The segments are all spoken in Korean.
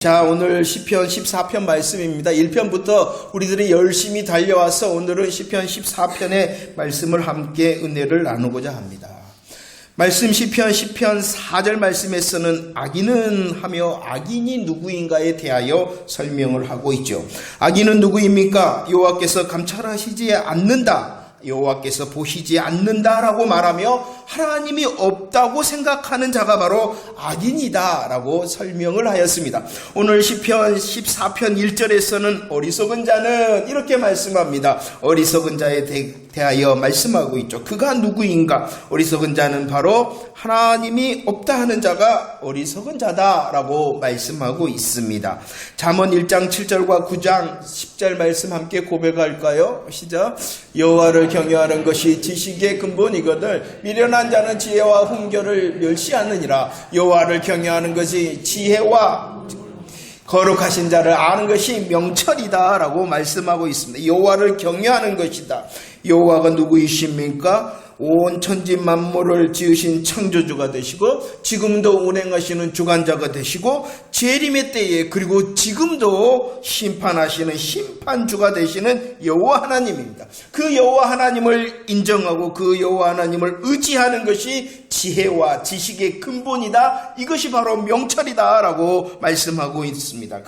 자, 오늘 시편 14편 말씀입니다. 1편부터 우리들이 열심히 달려와서 오늘은 시편 14편의 말씀을 함께 은혜를 나누고자 합니다. 말씀 시편 4절 말씀에서는 악인은 하며 악인이 누구인가에 대하여 설명을 하고 있죠. 악인은 누구입니까? 여호와께서 감찰하시지 않는다, 여호와께서 보시지 않는다라고 말하며 하나님이 없다고 생각하는 자가 바로 악인이다 라고 설명을 하였습니다. 오늘 시편 14편 1절에서는 어리석은 자는 이렇게 말씀합니다. 어리석은 자에 대하여 말씀하고 있죠. 그가 누구인가? 어리석은 자는 바로 하나님이 없다 하는 자가 어리석은 자다 라고 말씀하고 있습니다. 잠언 1장 7절과 9장 10절 말씀 함께 고백할까요? 시작. 여호와를 경외하는 것이 지식의 근본이거늘 미련한 자는 지혜와 훈교를 멸시하느니라. 여호와를 경외하는 것이 지혜와 거룩하신 자를 아는 것이 명철이다 라고 말씀하고 있습니다. 여호와를 경외하는 것이다. 여호와가 누구이십니까? 온 천지 만물을 지으신 창조주가 되시고 지금도 운행하시는 주관자가 되시고 재림의 때에 그리고 지금도 심판하시는 심판주가 되시는 여호와 하나님입니다. 그 여호와 하나님을 인정하고 그 여호와 하나님을 의지하는 것이 지혜와 지식의 근본이다. 이것이 바로 명철이다 라고 말씀하고 있습니다.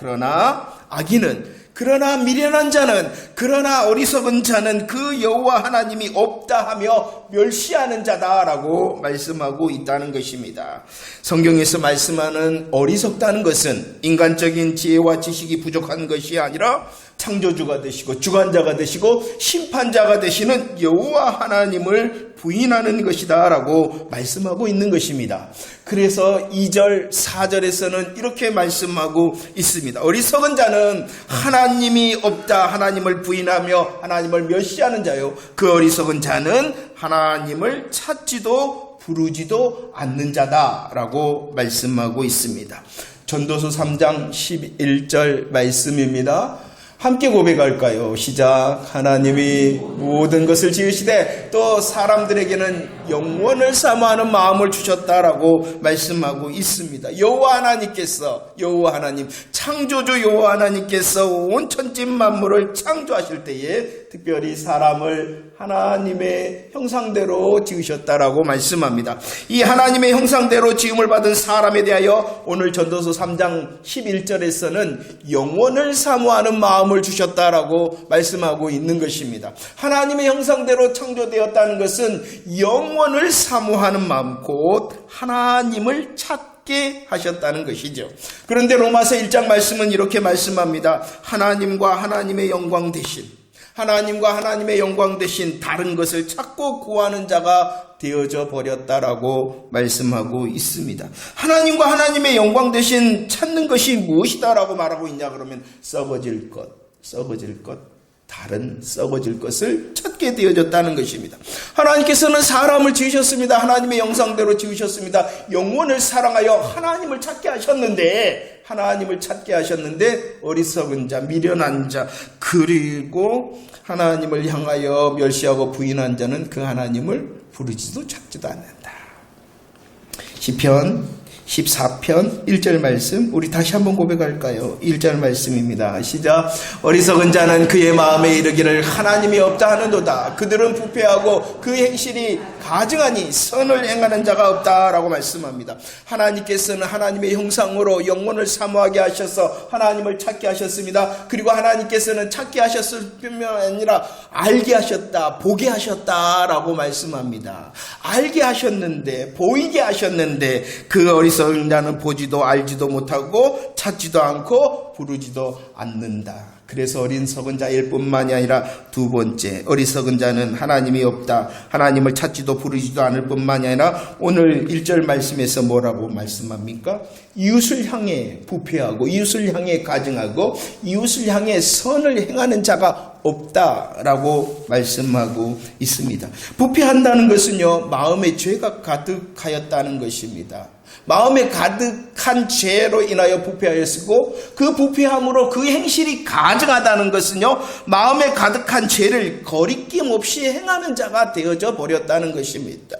그러나 미련한 자는, 그러나 어리석은 자는 그 여호와 하나님이 없다 하며 멸시하는 자다라고 말씀하고 있다는 것입니다. 성경에서 말씀하는 어리석다는 것은 인간적인 지혜와 지식이 부족한 것이 아니라 창조주가 되시고 주관자가 되시고 심판자가 되시는 여호와 하나님을 부인하는 것이다 라고 말씀하고 있는 것입니다. 그래서 2절 4절에서는 이렇게 말씀하고 있습니다. 어리석은 자는 하나님이 없다, 하나님을 부인하며 하나님을 멸시하는 자요, 그 어리석은 자는 하나님을 찾지도 부르지도 않는 자다 라고 말씀하고 있습니다. 전도서 3장 11절 말씀입니다. 함께 고백할까요? 시작. 하나님이 모든 것을 지으시되 또 사람들에게는 영원을 사모하는 마음을 주셨다라고 말씀하고 있습니다. 여호와 하나님, 창조주 여호와 하나님께서 온 천지 만물을 창조하실 때에 특별히 사람을 하나님의 형상대로 지으셨다라고 말씀합니다. 이 하나님의 형상대로 지음을 받은 사람에 대하여 오늘 전도서 3장 11절에서는 영원을 사모하는 마음을 주셨다라고 말씀하고 있는 것입니다. 하나님의 형상대로 창조되었다는 것은 영원을 사모하는 마음, 곧 하나님을 찾게 하셨다는 것이죠. 그런데 로마서 1장 말씀은 이렇게 말씀합니다. 하나님과 하나님의 영광 대신 다른 것을 찾고 구하는 자가 되어져 버렸다라고 말씀하고 있습니다. 하나님과 하나님의 영광 대신 찾는 것이 무엇이다라고 말하고 있냐 그러면 썩어질 것, 다른 썩어질 것을 찾게 되어졌다는 것입니다. 하나님께서는 사람을 지으셨습니다. 하나님의 형상대로 지으셨습니다. 영혼을 사랑하여 하나님을 찾게 하셨는데 어리석은 자, 미련한 자, 그리고 하나님을 향하여 멸시하고 부인한 자는 그 하나님을 부르지도 찾지도 않는다. 시편 14편 1절 말씀 우리 다시 한번 고백할까요? 1절 말씀입니다. 시작. 어리석은 자는 그의 마음에 이르기를 하나님이 없다 하는도다. 그들은 부패하고 그 행실이 가증하니 선을 행하는 자가 없다라고 말씀합니다. 하나님께서는 하나님의 형상으로 영혼을 사모하게 하셔서 하나님을 찾게 하셨습니다. 그리고 하나님께서는 찾게 하셨을 뿐만 아니라 알게 하셨다, 보게 하셨다라고 말씀합니다. 알게 하셨는데, 보이게 하셨는데 그 어리석은 자는 보지도 알지도 못하고 찾지도 않고 부르지도 않는다. 그래서 어리석은 자일 뿐만이 아니라 두 번째, 어리석은 자는 하나님이 없다, 하나님을 찾지도 부르지도 않을 뿐만이 아니라 오늘 1절 말씀에서 뭐라고 말씀합니까? 이웃을 향해 부패하고 이웃을 향해 가증하고 이웃을 향해 선을 행하는 자가 없다라고 말씀하고 있습니다. 부패한다는 것은요, 마음에 죄가 가득하였다는 것입니다. 마음에 가득한 죄로 인하여 부패하였고 그 부패함으로 그 행실이 가증하다는 것은요, 마음에 가득한 죄를 거리낌 없이 행하는 자가 되어져 버렸다는 것입니다.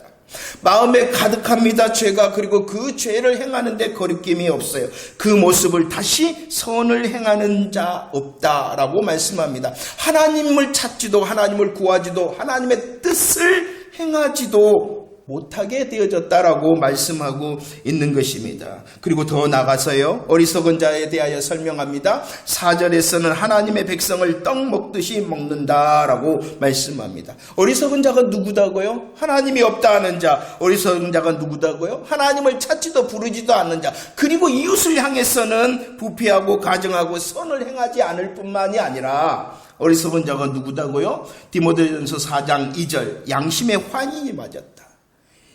마음에 가득합니다. 죄가. 그리고 그 죄를 행하는데 거리낌이 없어요. 그 모습을 다시 선을 행하는 자 없다라고 말씀합니다. 하나님을 찾지도 하나님을 구하지도 하나님의 뜻을 행하지도 못하게 되어졌다라고 말씀하고 있는 것입니다. 그리고 더 나가서요, 어리석은 자에 대하여 설명합니다. 4절에서는 하나님의 백성을 떡 먹듯이 먹는다라고 말씀합니다. 어리석은 자가 누구다고요? 하나님이 없다 하는 자. 어리석은 자가 누구다고요? 하나님을 찾지도 부르지도 않는 자. 그리고 이웃을 향해서는 부패하고 가증하고 선을 행하지 않을 뿐만이 아니라 어리석은 자가 누구다고요? 디모데전서 4장 2절, 양심의 환인이 맞았다.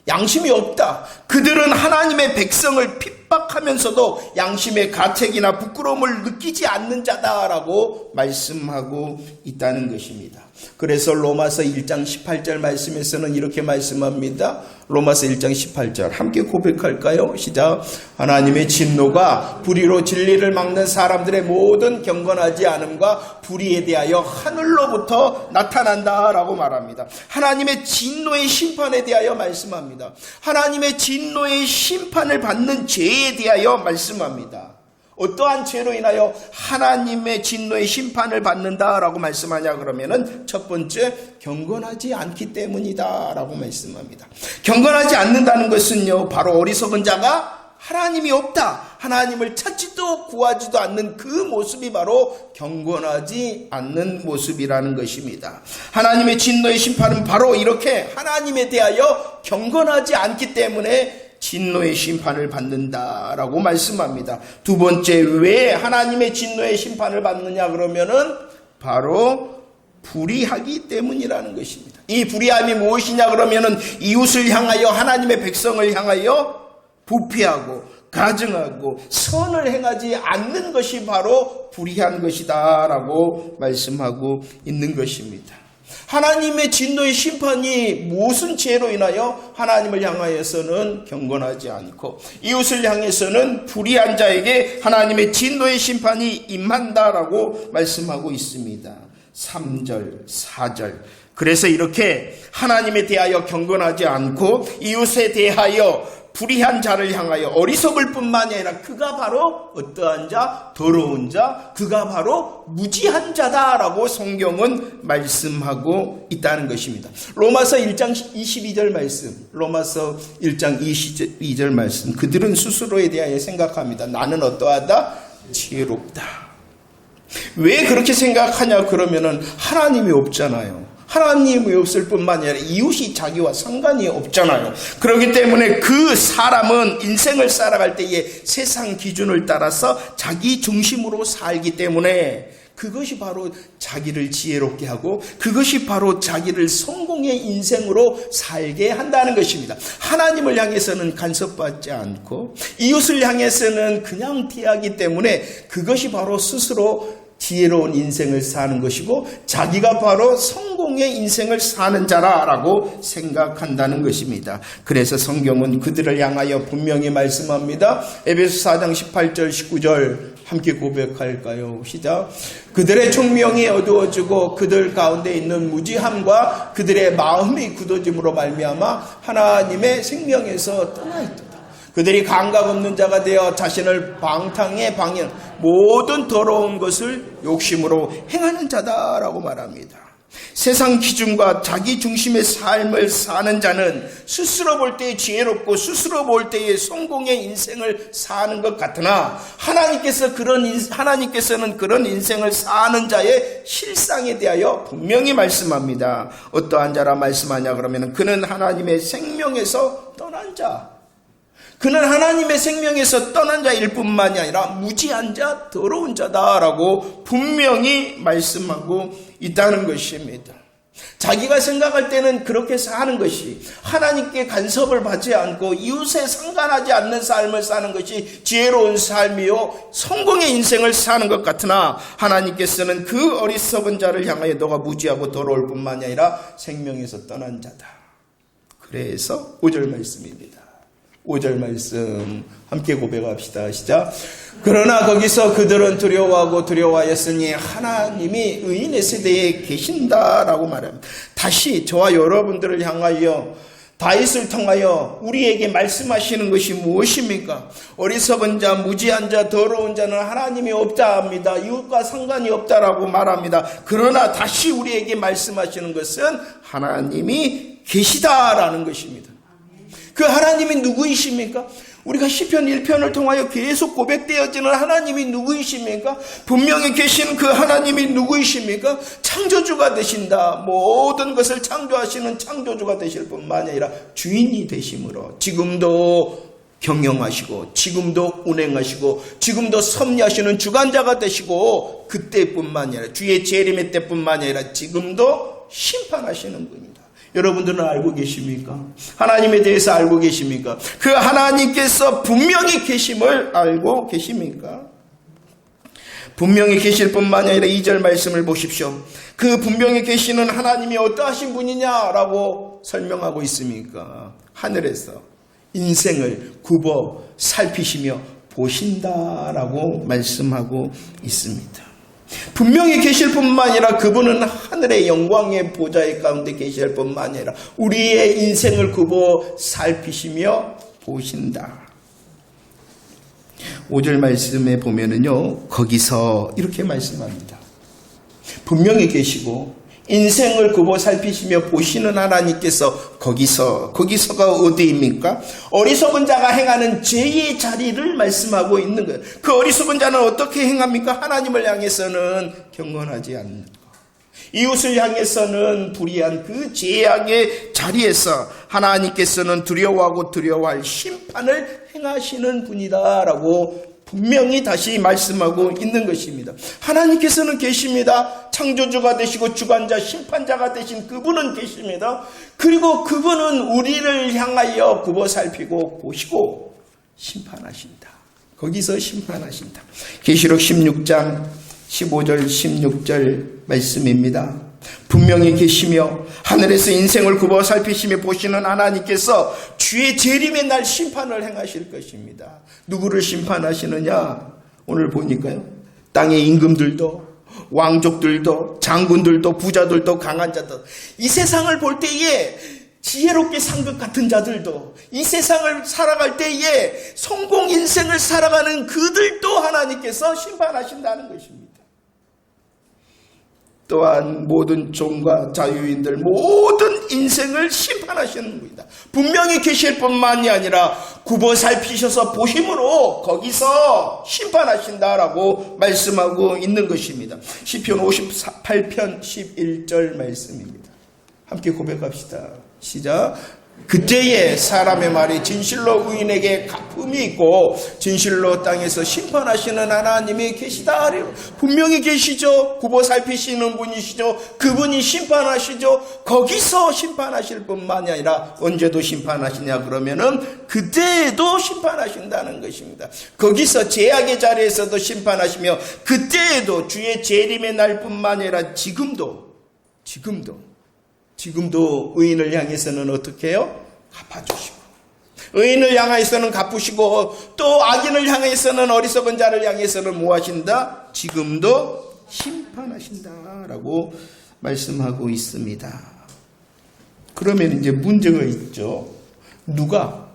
양심이 없다. 그들은 하나님의 백성을 핍박하면서도 양심의 가책이나 부끄러움을 느끼지 않는 자다라고 말씀하고 있다는 것입니다. 그래서 로마서 1장 18절 말씀에서는 이렇게 말씀합니다. 로마서 1장 18절 함께 고백할까요? 시작. 하나님의 진노가 불의로 진리를 막는 사람들의 모든 경건하지 않음과 불의에 대하여 하늘로부터 나타난다라고 말합니다. 하나님의 진노의 심판에 대하여 말씀합니다. 하나님의 진노의 심판을 받는 죄에 대하여 말씀합니다. 어떠한 죄로 인하여 하나님의 진노의 심판을 받는다라고 말씀하냐 그러면은 첫 번째, 경건하지 않기 때문이다라고 말씀합니다. 경건하지 않는다는 것은요, 바로 어리석은 자가 하나님이 없다, 하나님을 찾지도 구하지도 않는 그 모습이 바로 경건하지 않는 모습이라는 것입니다. 하나님의 진노의 심판은 바로 이렇게 하나님에 대하여 경건하지 않기 때문에 진노의 심판을 받는다라고 말씀합니다. 두 번째, 왜 하나님의 진노의 심판을 받느냐 그러면은 바로 불의하기 때문이라는 것입니다. 이 불의함이 무엇이냐 그러면은 이웃을 향하여 하나님의 백성을 향하여 부패하고 가증하고 선을 행하지 않는 것이 바로 불의한 것이다라고 말씀하고 있는 것입니다. 하나님의 진노의 심판이 무슨 죄로 인하여 하나님을 향하여서는 경건하지 않고 이웃을 향해서는 불의한 자에게 하나님의 진노의 심판이 임한다라고 말씀하고 있습니다. 3절, 4절. 그래서 이렇게 하나님에 대하여 경건하지 않고 이웃에 대하여 불의한 자를 향하여 어리석을 뿐만이 아니라 그가 바로 어떠한 자? 더러운 자, 그가 바로 무지한 자다라고 성경은 말씀하고 있다는 것입니다. 로마서 1장 22절 말씀, 로마서 1장 22절 말씀, 그들은 스스로에 대하여 생각합니다. 나는 어떠하다? 지혜롭다. 왜 그렇게 생각하냐 그러면은 하나님이 없잖아요. 하나님이 없을 뿐만 아니라 이웃이 자기와 상관이 없잖아요. 그렇기 때문에 그 사람은 인생을 살아갈 때에 세상 기준을 따라서 자기 중심으로 살기 때문에 그것이 바로 자기를 지혜롭게 하고 그것이 바로 자기를 성공의 인생으로 살게 한다는 것입니다. 하나님을 향해서는 간섭받지 않고 이웃을 향해서는 그냥 대하기 때문에 그것이 바로 스스로 지혜로운 인생을 사는 것이고 자기가 바로 성공의 인생을 사는 자라고 생각한다는 것입니다. 그래서 성경은 그들을 향하여 분명히 말씀합니다. 에베소 4장 18절 19절 함께 고백할까요? 시작. 그들의 총명이 어두워지고 그들 가운데 있는 무지함과 그들의 마음이 굳어짐으로 말미암아 하나님의 생명에서 떠나 있다. 그들이 감각 없는 자가 되어 자신을 방탕에 방해 모든 더러운 것을 욕심으로 행하는 자다라고 말합니다. 세상 기준과 자기 중심의 삶을 사는 자는 스스로 볼 때에 지혜롭고 스스로 볼 때에 성공의 인생을 사는 것 같으나 하나님께서는 그런 인생을 사는 자의 실상에 대하여 분명히 말씀합니다. 어떠한 자라 말씀하냐 그러면 그는 하나님의 생명에서 떠난 자, 그는 하나님의 생명에서 떠난 자일 뿐만이 아니라 무지한 자, 더러운 자다라고 분명히 말씀하고 있다는 것입니다. 자기가 생각할 때는 그렇게 사는 것이 하나님께 간섭을 받지 않고 이웃에 상관하지 않는 삶을 사는 것이 지혜로운 삶이요 성공의 인생을 사는 것 같으나 하나님께서는 그 어리석은 자를 향하여 너가 무지하고 더러울 뿐만이 아니라 생명에서 떠난 자다. 그래서 5절 말씀입니다. 5절 말씀 함께 고백합시다. 시작. 그러나 거기서 그들은 두려워하였으니 하나님이 의인의 세대에 계신다라고 말합니다. 다시 저와 여러분들을 향하여 다윗을 통하여 우리에게 말씀하시는 것이 무엇입니까? 어리석은 자, 무지한 자, 더러운 자는 하나님이 없다 합니다. 이웃과 상관이 없다라고 말합니다. 그러나 다시 우리에게 말씀하시는 것은 하나님이 계시다라는 것입니다. 그 하나님이 누구이십니까? 우리가 시편 1편을 통하여 계속 고백되어지는 하나님이 누구이십니까? 분명히 계신 그 하나님이 누구이십니까? 창조주가 되신다. 모든 것을 창조하시는 창조주가 되실 뿐만 아니라 주인이 되심으로 지금도 경영하시고 지금도 운행하시고 지금도 섭리하시는 주관자가 되시고 그때뿐만 아니라 주의 재림의 때뿐만 아니라 지금도 심판하시는 분입니다. 여러분들은 알고 계십니까? 하나님에 대해서 알고 계십니까? 그 하나님께서 분명히 계심을 알고 계십니까? 분명히 계실 뿐만 아니라 2절 말씀을 보십시오. 그 분명히 계시는 하나님이 어떠하신 분이냐라고 설명하고 있습니까? 하늘에서 인생을 굽어 살피시며 보신다라고 말씀하고 있습니다. 분명히 계실 뿐만 아니라 그분은 하늘의 영광의 보좌의 가운데 계실 뿐만 아니라 우리의 인생을 굽어 살피시며 보신다. 5절 말씀에 보면은요, 거기서 이렇게 말씀합니다. 분명히 계시고 인생을 굽어 살피시며 보시는 하나님께서 거기서가 어디입니까? 어리석은 자가 행하는 죄의 자리를 말씀하고 있는 거예요. 그 어리석은 자는 어떻게 행합니까? 하나님을 향해서는 경건하지 않는 것. 이웃을 향해서는 불의한 그 죄악의 자리에서 하나님께서는 두려워하고 두려워할 심판을 행하시는 분이다라고 분명히 다시 말씀하고 있는 것입니다. 하나님께서는 계십니다. 창조주가 되시고 주관자, 심판자가 되신 그분은 계십니다. 그리고 그분은 우리를 향하여 굽어 살피고 보시고 심판하신다. 거기서 심판하신다. 계시록 16장 15절 16절 말씀입니다. 분명히 계시며 하늘에서 인생을 굽어 살피시며 보시는 하나님께서 주의 재림의 날 심판을 행하실 것입니다. 누구를 심판하시느냐? 오늘 보니까요, 땅의 임금들도 왕족들도 장군들도 부자들도 강한 자들, 이 세상을 볼 때에 지혜롭게 산 것 같은 자들도, 이 세상을 살아갈 때에 성공 인생을 살아가는 그들도 하나님께서 심판하신다는 것입니다. 또한 모든 종과 자유인들 모든 인생을 심판하시는 분이다. 분명히 계실 뿐만이 아니라 굽어 살피셔서 보심으로 거기서 심판하신다라고 말씀하고 있는 것입니다. 시편 58편 11절 말씀입니다. 함께 고백합시다. 시작. 그때에 사람의 말이 진실로 의인에게 갚음이 있고 진실로 땅에서 심판하시는 하나님이 계시다. 분명히 계시죠. 굽어 살피시는 분이시죠. 그분이 심판하시죠. 거기서 심판하실 뿐만이 아니라 언제도 심판하시냐 그러면은 그때에도 심판하신다는 것입니다. 거기서 제약의 자리에서도 심판하시며 그때에도 주의 재림의 날뿐만 아니라 지금도 의인을 향해서는 어떻게 해요? 갚아주시고 의인을 향해서는 갚으시고 또 악인을 향해서는 어리석은 자를 향해서는 뭐 하신다? 지금도 심판하신다라고 말씀하고 있습니다. 그러면 이제 문제가 있죠. 누가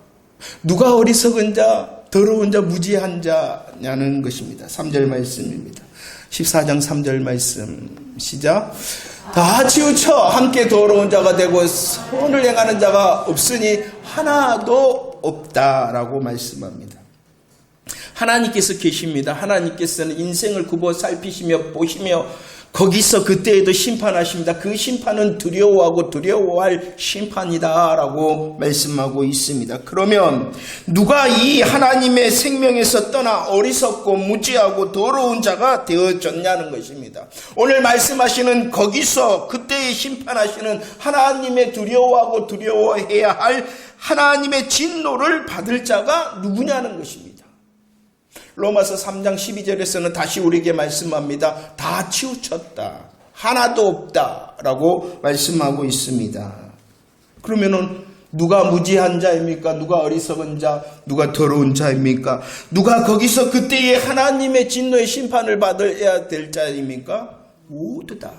어리석은 자, 더러운 자, 무지한 자냐는 것입니다. 3절 말씀입니다. 14장 3절 말씀 시작. 다 치우쳐 함께 더러운 자가 되고 선을 행하는 자가 없으니 하나도 없다라고 말씀합니다. 하나님께서 계십니다. 하나님께서는 인생을 굽어 살피시며 보시며 거기서 그때에도 심판하십니다. 그 심판은 두려워하고 두려워할 심판이다라고 말씀하고 있습니다. 그러면 누가 이 하나님의 생명에서 떠나 어리석고 무지하고 더러운 자가 되어졌냐는 것입니다. 오늘 말씀하시는 거기서 그때에 심판하시는 하나님의 두려워하고 두려워해야 할 하나님의 진노를 받을 자가 누구냐는 것입니다. 로마서 3장 12절에서는 다시 우리에게 말씀합니다. 다 치우쳤다. 하나도 없다. 라고 말씀하고 있습니다. 그러면은 누가 무지한 자입니까? 누가 어리석은 자? 누가 더러운 자입니까? 누가 거기서 그때의 하나님의 진노의 심판을 받아야 될 자입니까? 모두다.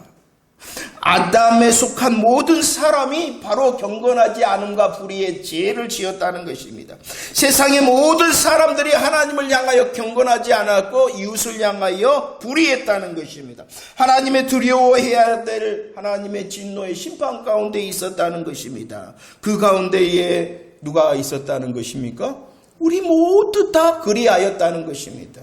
아담에 속한 모든 사람이 바로 경건하지 않음과 불의의 죄를 지었다는 것입니다. 세상의 모든 사람들이 하나님을 향하여 경건하지 않았고 이웃을 향하여 불의했다는 것입니다. 하나님의 두려워해야 될 하나님의 진노의 심판 가운데 있었다는 것입니다. 그 가운데에 누가 있었다는 것입니까? 우리 모두 다 그리하였다는 것입니다.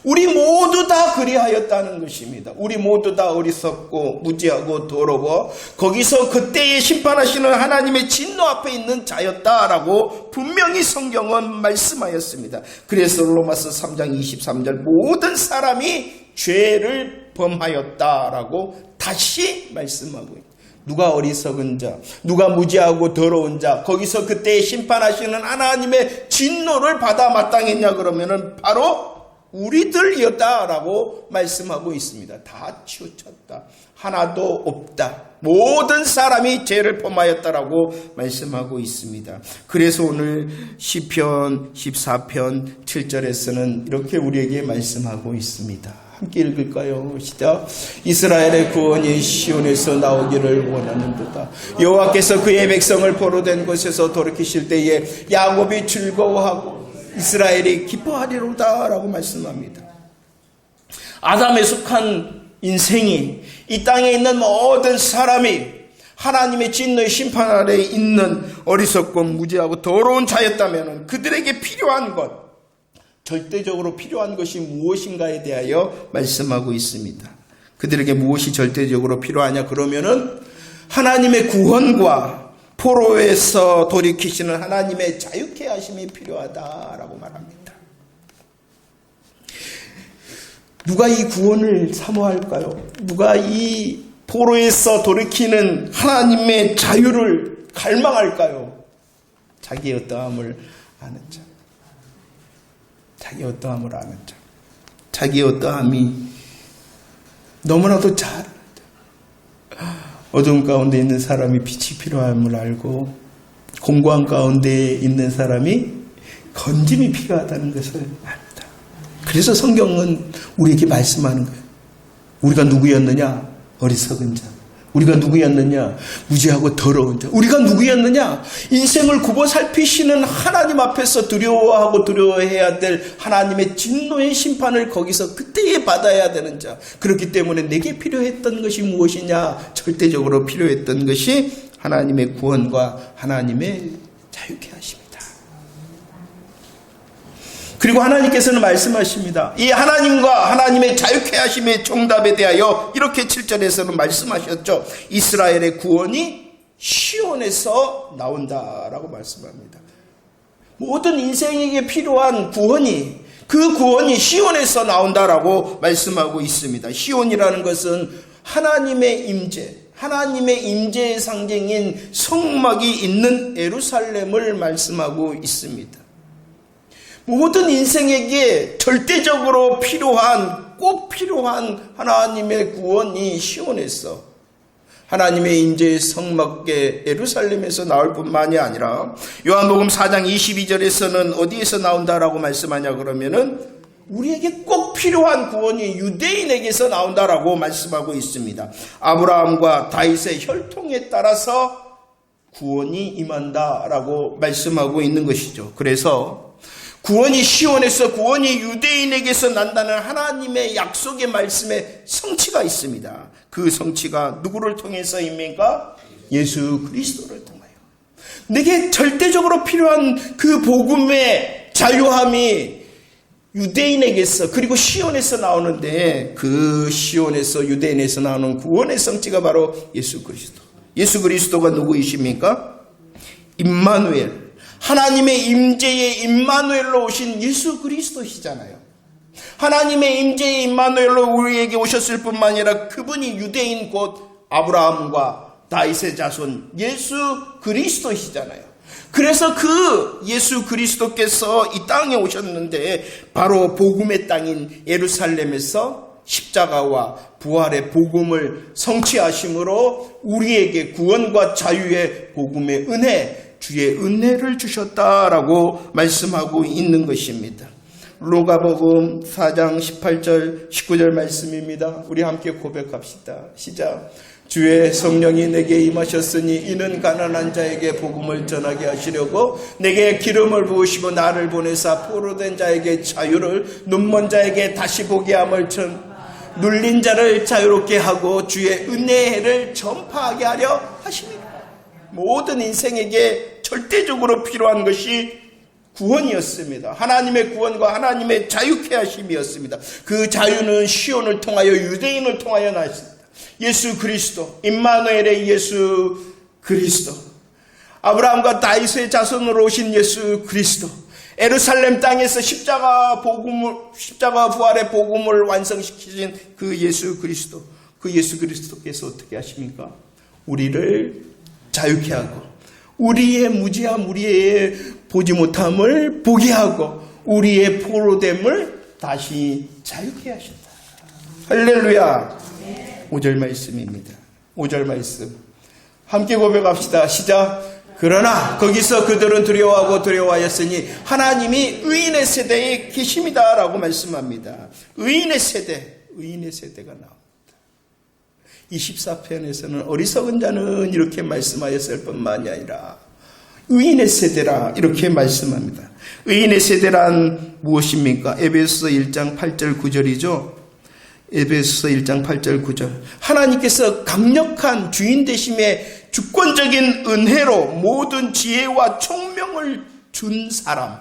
우리 모두 다 그리하였다는 것입니다. 우리 모두 다 어리석고 무지하고 더러워 거기서 그때에 심판하시는 하나님의 진노 앞에 있는 자였다라고 분명히 성경은 말씀하였습니다. 그래서 로마서 3장 23절 모든 사람이 죄를 범하였다라고 다시 말씀하고 있습니다. 누가 어리석은 자, 누가 무지하고 더러운 자, 거기서 그때에 심판하시는 하나님의 진노를 받아 마땅했냐 그러면은 바로 우리들이었다라고 말씀하고 있습니다. 다 치우쳤다. 하나도 없다. 모든 사람이 죄를 범하였다라고 말씀하고 있습니다. 그래서 오늘 시편 14편 7절에서는 이렇게 우리에게 말씀하고 있습니다. 함께 읽을까요? 시작. 이스라엘의 구원이 시온에서 나오기를 원하는도다. 여호와께서 그의 백성을 포로된 곳에서 돌이키실 때에 야곱이 즐거워하고 이스라엘이 기뻐하리로다 라고 말씀합니다. 아담에 속한 인생이 이 땅에 있는 모든 사람이 하나님의 진노의 심판 아래에 있는 어리석고 무지하고 더러운 자였다면 그들에게 필요한 것, 절대적으로 필요한 것이 무엇인가에 대하여 말씀하고 있습니다. 그들에게 무엇이 절대적으로 필요하냐 그러면은 하나님의 구원과 포로에서 돌이키시는 하나님의 자유케 하심이 필요하다라고 말합니다. 누가 이 구원을 사모할까요? 누가 이 포로에서 돌이키는 하나님의 자유를 갈망할까요? 자기의 어떠함을 아는 자. 자기의 어떠함을 아는 자. 자기의 어떠함이 너무나도 잘 아는 자. 어두움 가운데 있는 사람이 빛이 필요함을 알고 공고한 가운데 있는 사람이 건짐이 필요하다는 것을 압니다. 그래서 성경은 우리에게 말씀하는 거예요. 우리가 누구였느냐? 어리석은 자. 우리가 누구였느냐? 무지하고 더러운 자. 우리가 누구였느냐? 인생을 굽어 살피시는 하나님 앞에서 두려워하고 두려워해야 될 하나님의 진노의 심판을 거기서 그때에 받아야 되는 자. 그렇기 때문에 내게 필요했던 것이 무엇이냐? 절대적으로 필요했던 것이 하나님의 구원과 하나님의 자유케 하십니다. 그리고 하나님께서는 말씀하십니다. 이 하나님과 하나님의 자유케 하심의 정답에 대하여 이렇게 7절에서는 말씀하셨죠. 이스라엘의 구원이 시온에서 나온다라고 말씀합니다. 모든 인생에게 필요한 구원이 그 구원이 시온에서 나온다라고 말씀하고 있습니다. 시온이라는 것은 하나님의 임재, 하나님의 임재의 상징인 성막이 있는 예루살렘을 말씀하고 있습니다. 모든 인생에게 절대적으로 필요한, 꼭 필요한 하나님의 구원이 시온에서 하나님의 임재의 성막계 예루살렘에서 나올 뿐만이 아니라 요한복음 4장 22절에서는 어디에서 나온다라고 말씀하냐 그러면은 우리에게 꼭 필요한 구원이 유대인에게서 나온다라고 말씀하고 있습니다. 아브라함과 다윗의 혈통에 따라서 구원이 임한다라고 말씀하고 있는 것이죠. 그래서 구원이 시온에서 구원이 유대인에게서 난다는 하나님의 약속의 말씀에 성취가 있습니다. 그 성취가 누구를 통해서입니까? 예수 그리스도를 통하여. 내게 절대적으로 필요한 그 복음의 자유함이 유대인에게서 그리고 시온에서 나오는데 그 시온에서 유대인에서 나오는 구원의 성취가 바로 예수 그리스도. 예수 그리스도가 누구이십니까? 임마누엘. 하나님의 임재의 임마누엘로 오신 예수 그리스도시잖아요. 하나님의 임재의 임마누엘로 우리에게 오셨을 뿐만 아니라 그분이 유대인 곧 아브라함과 다윗의 자손 예수 그리스도시잖아요. 그래서 그 예수 그리스도께서 이 땅에 오셨는데 바로 복음의 땅인 예루살렘에서 십자가와 부활의 복음을 성취하심으로 우리에게 구원과 자유의 복음의 은혜, 주의 은혜를 주셨다라고 말씀하고 있는 것입니다. 루가복음 4장 18절 19절 말씀입니다. 우리 함께 고백합시다. 시작. 주의 성령이 내게 임하셨으니 이는 가난한 자에게 복음을 전하게 하시려고 내게 기름을 부으시고 나를 보내사 포로된 자에게 자유를, 눈먼 자에게 다시 보게 함을, 눌린 자를 자유롭게 하고 주의 은혜를 전파하게 하려 하십니다. 모든 인생에게 절대적으로 필요한 것이 구원이었습니다. 하나님의 구원과 하나님의 자유케 하심이었습니다. 그 자유는 시온을 통하여, 유대인을 통하여 나왔습니다. 예수 그리스도, 임마누엘의 예수 그리스도, 아브라함과 다윗의 자손으로 오신 예수 그리스도, 예루살렘 땅에서 십자가 부활의 복음을 완성시키신 그 예수 그리스도, 그 예수 그리스도께서 어떻게 하십니까? 우리를 자유케 하고, 우리의 무지함, 우리의 보지 못함을 보게 하고, 우리의 포로됨을 다시 자유케 하신다. 할렐루야. 5절 말씀입니다. 5절 말씀 함께 고백합시다. 시작. 그러나 거기서 그들은 두려워하였으니 하나님이 의인의 세대에 계십니다 라고 말씀합니다. 의인의 세대가 나옵니다. 24편에서는 어리석은 자는 이렇게 말씀하였을 뿐만이 아니라 의인의 세대라 이렇게 말씀합니다. 의인의 세대란 무엇입니까? 에베소서 1장 8절 9절이죠. 에베소서 1장 8절 9절. 하나님께서 강력한 주인 되심의 주권적인 은혜로 모든 지혜와 총명을 준 사람.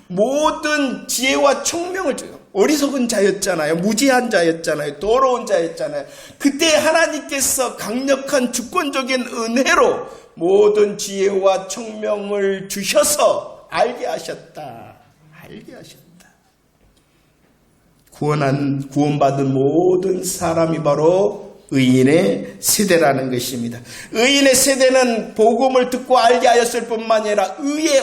모든 지혜와 총명을 준, 어리석은 자였잖아요. 무지한 자였잖아요. 더러운 자였잖아요. 그때 하나님께서 강력한 주권적인 은혜로 모든 지혜와 총명을 주셔서 알게 하셨다. 알게 하셨다. 구원받은 모든 사람이 바로 의인의 세대라는 것입니다. 의인의 세대는 복음을 듣고 알게 하였을 뿐만 아니라 의에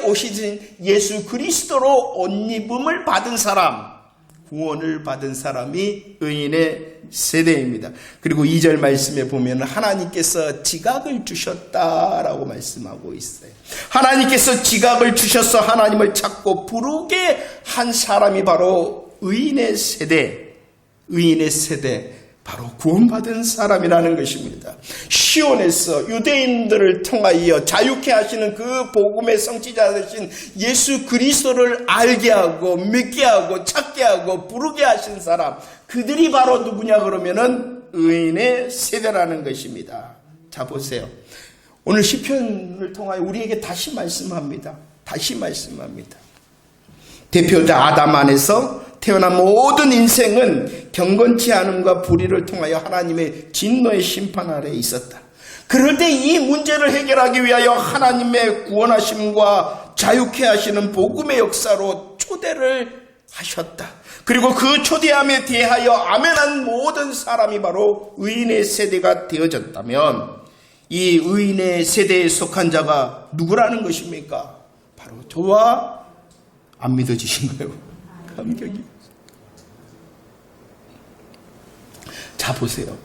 오시진 예수 그리스도로 옷 입음을 받은 사람, 구원을 받은 사람이 의인의 세대입니다. 그리고 2절 말씀에 보면 하나님께서 지각을 주셨다라고 말씀하고 있어요. 하나님께서 지각을 주셔서 하나님을 찾고 부르게 한 사람이 바로 의인의 세대, 바로 구원받은 사람이라는 것입니다. 시온에서 유대인들을 통하여 자유케 하시는 그 복음의 성취자 되신 예수 그리스도를 알게 하고 믿게 하고 찾게 하고 부르게 하신 사람, 그들이 바로 누구냐 그러면은 의인의 세대라는 것입니다. 자 보세요. 오늘 시편을 통하여 우리에게 다시 말씀합니다. 대표자 아담 안에서 태어난 모든 인생은 경건치 않음과 불의를 통하여 하나님의 진노의 심판 아래에 있었다. 그럴 때 이 문제를 해결하기 위하여 하나님의 구원하심과 자유케 하시는 복음의 역사로 초대를 하셨다. 그리고 그 초대함에 대하여 아멘한 모든 사람이 바로 의인의 세대가 되어졌다면 이 의인의 세대에 속한 자가 누구라는 것입니까? 바로 저와 안 믿어지신가요? 감격이. 자 보세요.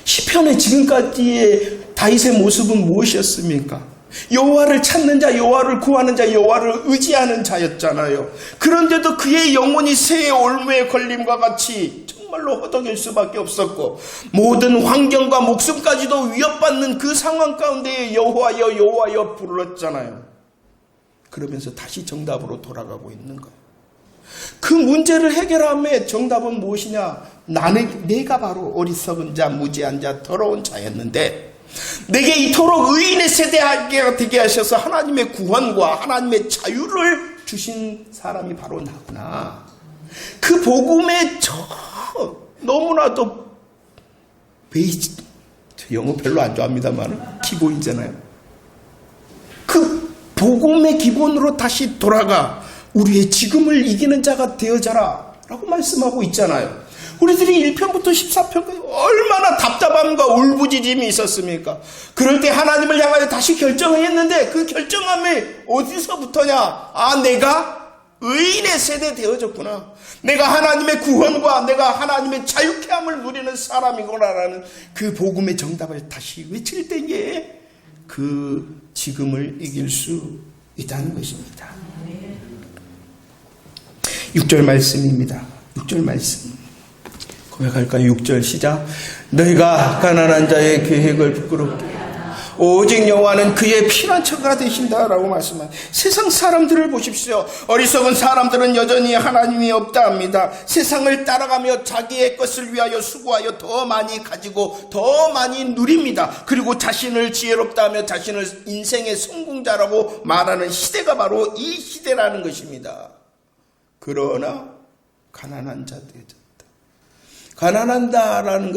시편의 지금까지의 다윗의 모습은 무엇이었습니까? 여호와를 찾는 자, 여호와를 구하는 자, 여호와를 의지하는 자였잖아요. 그런데도 그의 영혼이 새의 올무에 걸림과 같이 정말로 허덕일 수밖에 없었고 모든 환경과 목숨까지도 위협받는 그 상황 가운데 여호와여 여호와여 불렀잖아요. 그러면서 다시 정답으로 돌아가고 있는 거예요. 그 문제를 해결함의 정답은 무엇이냐? 내가 바로 어리석은 자, 무지한 자, 더러운 자였는데 내게 이토록 의인의 세대가 되게 하셔서 하나님의 구원과 하나님의 자유를 주신 사람이 바로 나구나. 그 복음의 너무나도 영어 별로 안 좋아합니다만 기본이잖아요. 그 복음의 기본으로 다시 돌아가 우리의 지금을 이기는 자가 되어져라 라고 말씀하고 있잖아요. 우리들이 1편부터 14편까지 얼마나 답답함과 울부짖음이 있었습니까? 그럴 때 하나님을 향하여 다시 결정을 했는데 그 결정함이 어디서부터냐? 내가 의인의 세대 되어졌구나. 내가 하나님의 구원과 내가 하나님의 자유케 함을 누리는 사람이구나라는 그 복음의 정답을 다시 외칠 때에 그 지금을 이길 수 있다는 것입니다. 6절 말씀입니다. 6절 말씀. 고백할까요? 6절 시작. 너희가 가난한 자의 계획을 부끄럽게 오직 여호와는 그의 피난처가 되신다라고 말씀합니다. 세상 사람들을 보십시오. 어리석은 사람들은 여전히 하나님이 없다 합니다. 세상을 따라가며 자기의 것을 위하여 수고하여 더 많이 가지고 더 많이 누립니다. 그리고 자신을 지혜롭다 하며 자신을 인생의 성공자라고 말하는 시대가 바로 이 시대라는 것입니다. 그러나 가난한 자들이 가난한다라는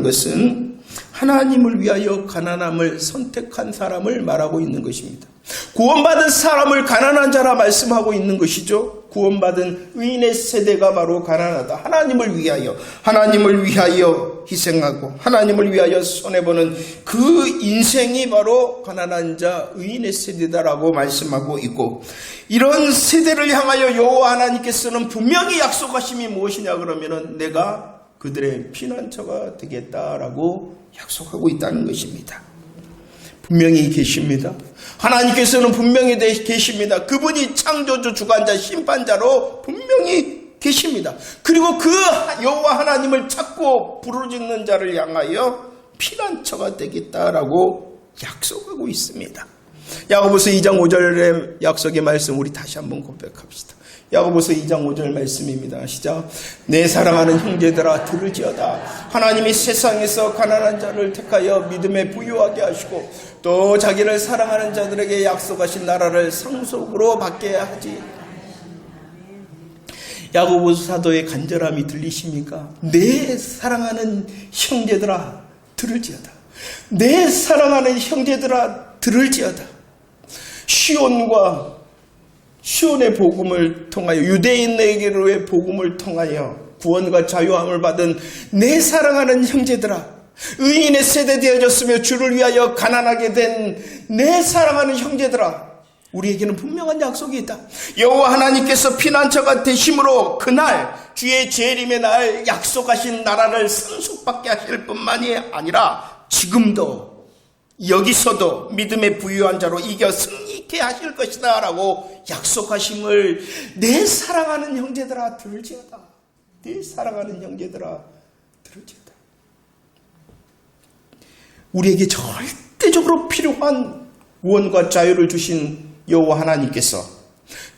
것은 하나님을 위하여 가난함을 선택한 사람을 말하고 있는 것입니다. 구원받은 사람을 가난한 자라 말씀하고 있는 것이죠. 구원받은 의인의 세대가 바로 가난하다. 하나님을 위하여 희생하고 하나님을 위하여 손해보는 그 인생이 바로 가난한 자 의인의 세대다라고 말씀하고 있고, 이런 세대를 향하여 여호와 하나님께서는 분명히 약속하심이 무엇이냐 그러면은 내가 그들의 피난처가 되겠다라고 약속하고 있다는 것입니다. 분명히 계십니다. 하나님께서는 분명히 계십니다. 그분이 창조주, 주관자, 심판자로 분명히 계십니다. 그리고 그 여호와 하나님을 찾고 부르짖는 자를 향하여 피난처가 되겠다라고 약속하고 있습니다. 야고보서 2장 5절의 약속의 말씀 우리 다시 한번 고백합시다. 야고보서 2장 5절 말씀입니다. 시작. 내 사랑하는 형제들아 들을지어다. 하나님이 세상에서 가난한 자를 택하여 믿음에 부유하게 하시고 또 자기를 사랑하는 자들에게 약속하신 나라를 상속으로 받게 하지. 야고보서 사도의 간절함이 들리십니까? 내 사랑하는 형제들아 들을지어다. 내 사랑하는 형제들아 들을지어다. 시온의 복음을 통하여, 유대인에게로의 복음을 통하여 구원과 자유함을 받은 내 사랑하는 형제들아, 의인의 세대 되어졌으며 주를 위하여 가난하게 된 내 사랑하는 형제들아, 우리에게는 분명한 약속이 있다. 여호와 하나님께서 피난처가 되심으로 그날 주의 재림의 날 약속하신 나라를 상속받게 하실 뿐만이 아니라 지금도 여기서도 믿음의 부유한 자로 이겨 승리케 하실 것이다 라고 약속하심을 내 사랑하는 형제들아 들을지어다. 내 사랑하는 형제들아 들을지어다. 우리에게 절대적으로 필요한 구원과 자유를 주신 여호와 하나님께서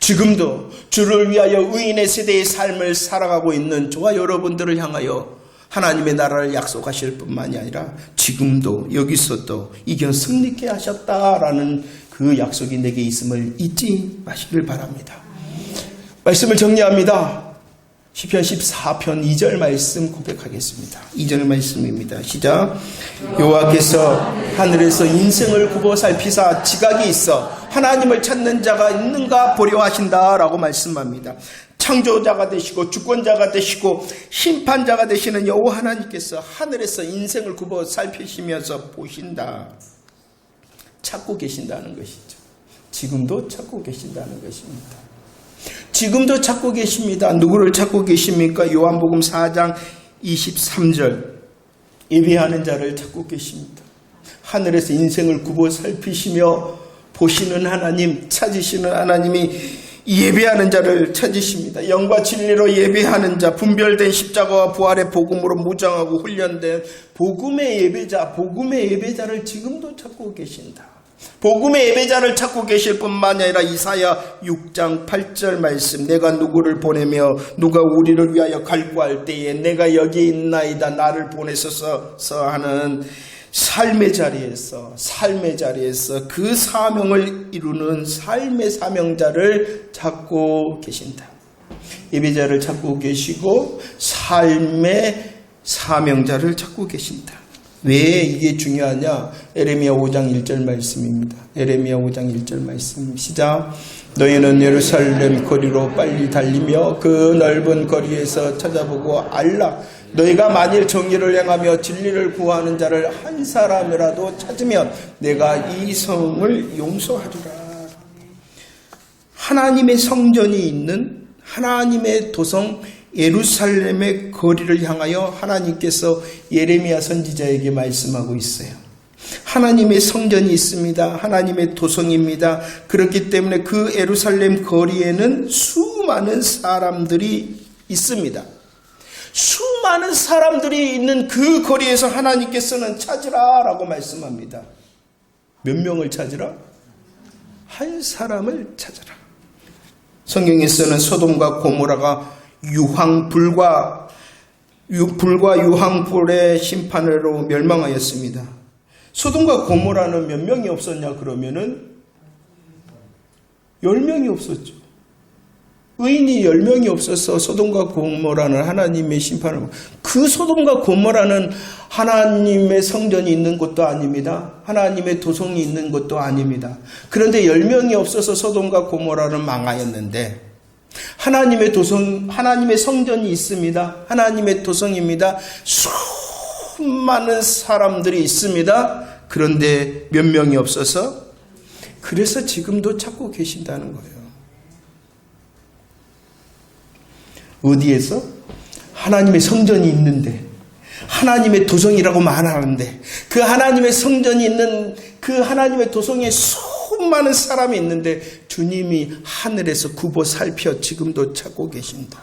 지금도 주를 위하여 의인의 세대의 삶을 살아가고 있는 저와 여러분들을 향하여 하나님의 나라를 약속하실 뿐만이 아니라 지금도 여기서도 이겨 승리케 하셨다라는 그 약속이 내게 있음을 잊지 마시길 바랍니다. 말씀을 정리합니다. 시편 14편 2절 말씀 고백하겠습니다. 2절 말씀입니다. 시작. 여호와께서 하늘에서 인생을 굽어 살피사 지각이 있어 하나님을 찾는 자가 있는가 보려 하신다라고 말씀합니다. 창조자가 되시고 주권자가 되시고 심판자가 되시는 여호와 하나님께서 하늘에서 인생을 굽어 살피시면서 보신다. 찾고 계신다는 것이죠. 지금도 찾고 계신다는 것입니다. 지금도 찾고 계십니다. 누구를 찾고 계십니까? 요한복음 4장 23절. 예배하는 자를 찾고 계십니다. 하늘에서 인생을 굽어 살피시며 보시는 하나님, 찾으시는 하나님이 예배하는 자를 찾으십니다. 영과 진리로 예배하는 자, 분별된 십자가와 부활의 복음으로 무장하고 훈련된 복음의 예배자를 지금도 찾고 계신다. 복음의 예배자를 찾고 계실 뿐만 아니라 이사야 6장 8절 말씀, 내가 누구를 보내며 누가 우리를 위하여 갈구할 때에 내가 여기 있나이다 나를 보내소서 하는 삶의 자리에서 그 사명을 이루는 삶의 사명자를 찾고 계신다. 예배자를 찾고 계시고 삶의 사명자를 찾고 계신다. 왜 이게 중요하냐? 에레미야 5장 1절 말씀입니다. 에레미야 5장 1절 말씀 시작. 너희는 예루살렘 거리로 빨리 달리며 그 넓은 거리에서 찾아보고 알라. 너희가 만일 정의를 행하며 진리를 구하는 자를 한 사람이라도 찾으면 내가 이 성을 용서하리라. 하나님의 성전이 있는 하나님의 도성 예루살렘의 거리를 향하여 하나님께서 예레미야 선지자에게 말씀하고 있어요. 하나님의 성전이 있습니다. 하나님의 도성입니다. 그렇기 때문에 그 예루살렘 거리에는 수많은 사람들이 있습니다. 수많은 사람들이 있는 그 거리에서 하나님께서는 찾으라 라고 말씀합니다. 몇 명을 찾으라? 한 사람을 찾으라. 성경에서는 소돔과 고모라가 불과 유황불의 심판으로 멸망하였습니다. 소돔과 고모라는 몇 명이 없었냐 그러면은 10명이 없었죠. 의인이 10명이 없어서 소돔과 고모라는 하나님의 심판을, 그 소돔과 고모라는 하나님의 성전이 있는 곳도 아닙니다. 하나님의 도성이 있는 곳도 아닙니다. 그런데 10명이 없어서 소돔과 고모라는 망하였는데 하나님의 도성, 하나님의 성전이 있습니다. 하나님의 도성입니다. 수많은 사람들이 있습니다. 그런데 몇 명이 없어서, 그래서 지금도 찾고 계신다는 거예요. 어디에서? 하나님의 성전이 있는데, 하나님의 도성이라고 말하는데, 그 하나님의 성전이 있는 그 하나님의 도성에 수많은 사람이 있는데 주님이 하늘에서 굽어 살펴 지금도 찾고 계신다.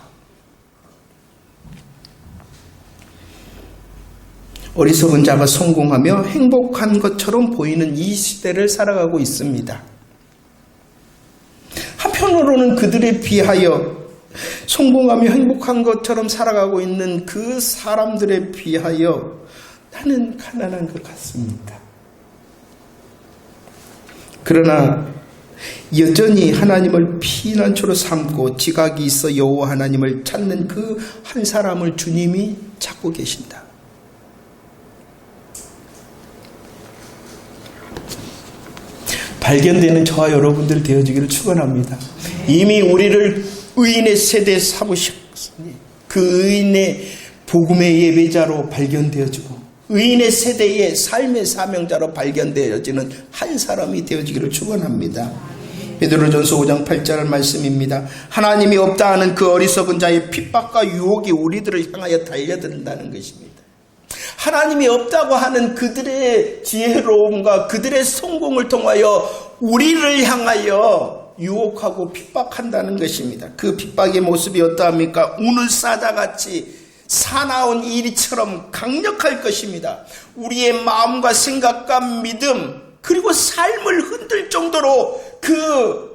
어리석은 자가 성공하며 행복한 것처럼 보이는 이 시대를 살아가고 있습니다. 한편으로는 그들에 비하여 성공하며 행복한 것처럼 살아가고 있는 그 사람들에 비하여 나는 가난한 것 같습니다. 그러나 여전히 하나님을 피난처로 삼고 지각이 있어 여호와 하나님을 찾는 그 한 사람을 주님이 찾고 계신다. 발견되는 저와 여러분들 되어지기를 축원합니다. 이미 우리를 의인의 세대에 삼으셨으니 그 의인의 복음의 예배자로 발견되어지고 의인의 세대의 삶의 사명자로 발견되어지는 한 사람이 되어지기를 축원합니다. 베드로전서 5장 8절 말씀입니다. 하나님이 없다 하는 그 어리석은 자의 핍박과 유혹이 우리들을 향하여 달려든다는 것입니다. 하나님이 없다고 하는 그들의 지혜로움과 그들의 성공을 통하여 우리를 향하여 유혹하고 핍박한다는 것입니다. 그 핍박의 모습이 어떠합니까? 우는 사자같이 사나운 이리처럼 강력할 것입니다. 우리의 마음과 생각과 믿음 그리고 삶을 흔들 정도로 그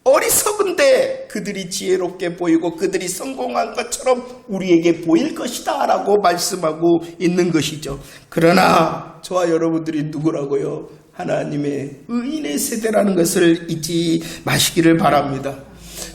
어리석은데 그들이 지혜롭게 보이고 그들이 성공한 것처럼 우리에게 보일 것이다 라고 말씀하고 있는 것이죠. 그러나 저와 여러분들이 누구라고요? 하나님의 의인의 세대라는 것을 잊지 마시기를 바랍니다.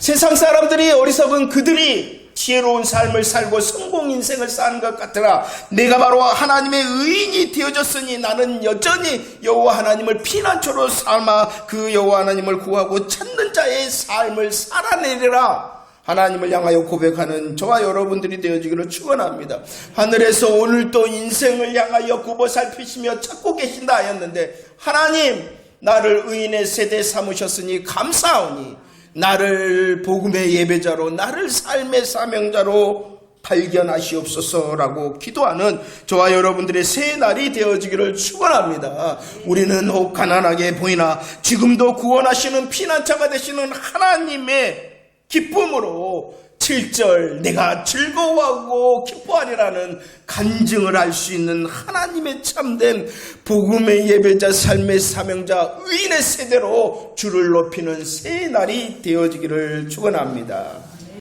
세상 사람들이 어리석은 그들이 지혜로운 삶을 살고 성공 인생을 사는 것 같으나 내가 바로 하나님의 의인이 되어졌으니 나는 여전히 여호와 하나님을 피난처로 삼아 그 여호와 하나님을 구하고 찾는 자의 삶을 살아내리라. 하나님을 향하여 고백하는 저와 여러분들이 되어지기를 축원합니다. 하늘에서 오늘도 인생을 향하여 굽어 살피시며 찾고 계신다 하였는데 하나님 나를 의인의 세대 삼으셨으니 감사하오니 나를 복음의 예배자로 나를 삶의 사명자로 발견하시옵소서라고 기도하는 저와 여러분들의 새 날이 되어지기를 축원합니다. 우리는 혹 가난하게 보이나 지금도 구원하시는 피난처가 되시는 하나님의 기쁨으로 7절 내가 즐거워하고 기뻐하리라는 간증을 할 수 있는 하나님의 참된 복음의 예배자 삶의 사명자 의인의 세대로 주를 높이는 새 날이 되어지기를 축원합니다.